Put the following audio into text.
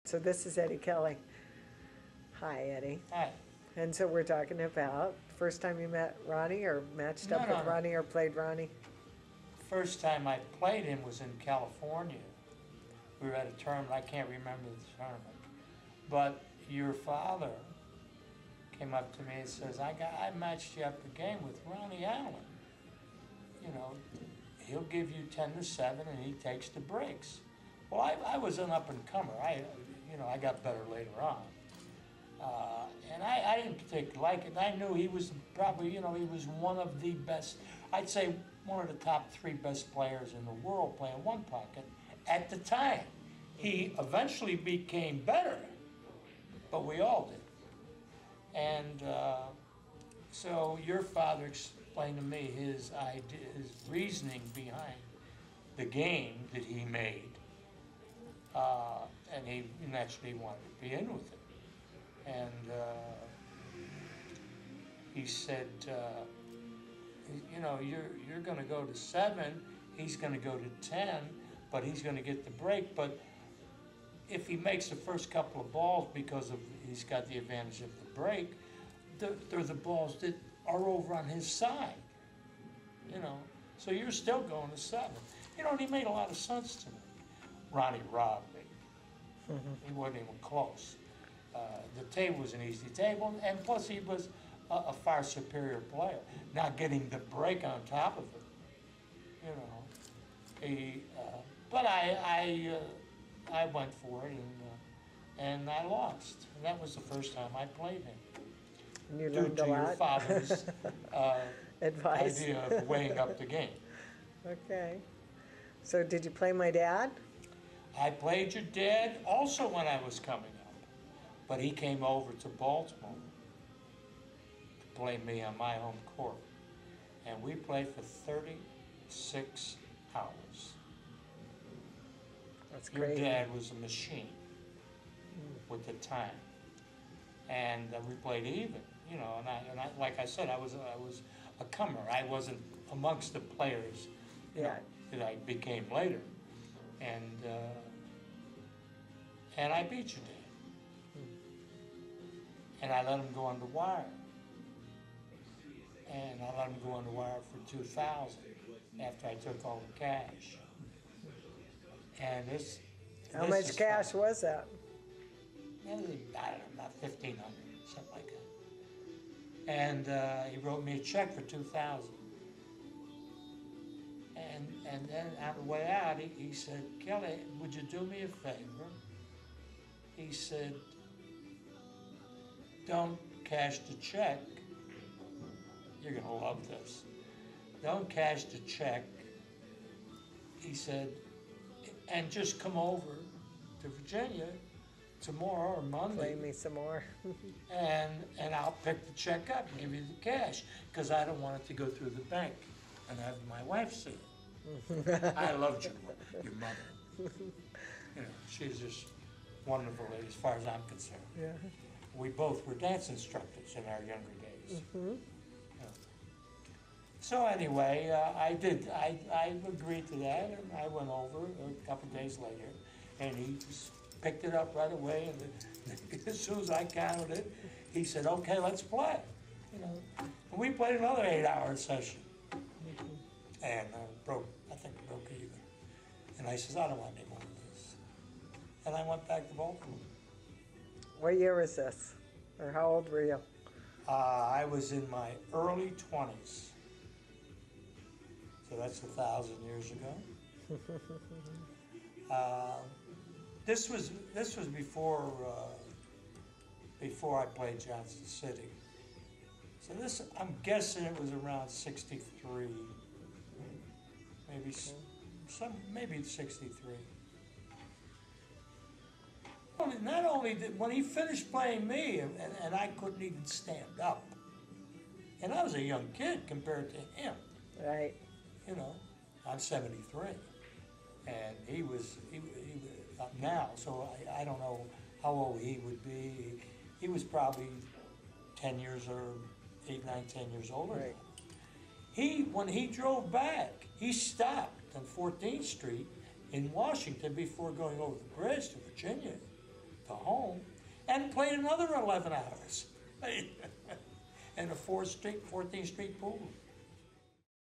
So this is Eddie Kelly. Hi, Eddie. Hi. And so we're talking about first time you met Ronnie or matched up No, with no. Ronnie or played Ronnie? First time I played him was in California. We were at a tournament. I can't remember the tournament. But your father came up to me and says, I matched you up a game with Ronnie Allen. You know, he'll give you 10-7 and he takes the breaks. Well, I was an up-and-comer. I got better later on. And I didn't particularly like it. I knew he was probably, he was one of the best, I'd say one of the top 3 best players in the world playing one pocket at the time. He eventually became better, but we all did. And so your father explained to me his idea, his reasoning behind the game that he made. And he naturally wanted to be in with it. And he said, you're going to go to 7, he's going to go to 10, but he's going to get the break. But if he makes the first couple of balls because he's got the advantage of the break, they're the balls that are over on his side. So you're still going to 7. And he made a lot of sense to me. Ronnie robbed me. He wasn't even close. The table was an easy table, and plus he was a far superior player. Not getting the break on top of it, but I went for it, and I lost. And that was the first time I played him. And you Due learned to a your lot? father's Advice? idea of weighing up the game. Okay. So did you play my dad? I played your dad also when I was coming up, but he came over to Baltimore to play me on my home court, and we played for 36 hours. That's Your great. dad was a machine with the time, and we played even. And I, like I said, I was a comer. I wasn't amongst the players Yeah. that I became later. And I beat you, Dad. And I let him go on the wire. And I let him go on the wire for 2,000 after I took all the cash. And How much cash was that? I don't know, about 1,500, something like that. And he wrote me a check for 2,000. And then on the way out, he said, Kelly, would you do me a favor? He said, don't cash the check. You're going to love this. Don't cash the check. He said, and just come over to Virginia tomorrow or Monday. Play me some more. and I'll pick the check up and give you the cash because I don't want it to go through the bank and have my wife see it. I loved your mother. She's just wonderful lady as far as I'm concerned. Yeah. We both were dance instructors in our younger days. So anyway, I agreed to that, and I went over a couple days later, and he picked it up right away, and as soon as I counted it, he said, okay, let's play. And we played another 8-hour session. And I think broke even. And I says, I don't want any more of this. And I went back to Baltimore. What year was this? Or how old were you? I was in my early 20s. So that's 1,000 years ago. This was before I played Johnson City. So I'm guessing it was around 63. Maybe 63. Not only did, when he finished playing me, and I couldn't even stand up, and I was a young kid compared to him. Right. I'm 73, and he was up now, so I don't know how old he would be. He was probably 10 years or 8, 9, 10 years older. Right. When he drove back, he stopped on 14th Street in Washington before going over the bridge to Virginia. to home and played another 11 hours in a 14th Street pool.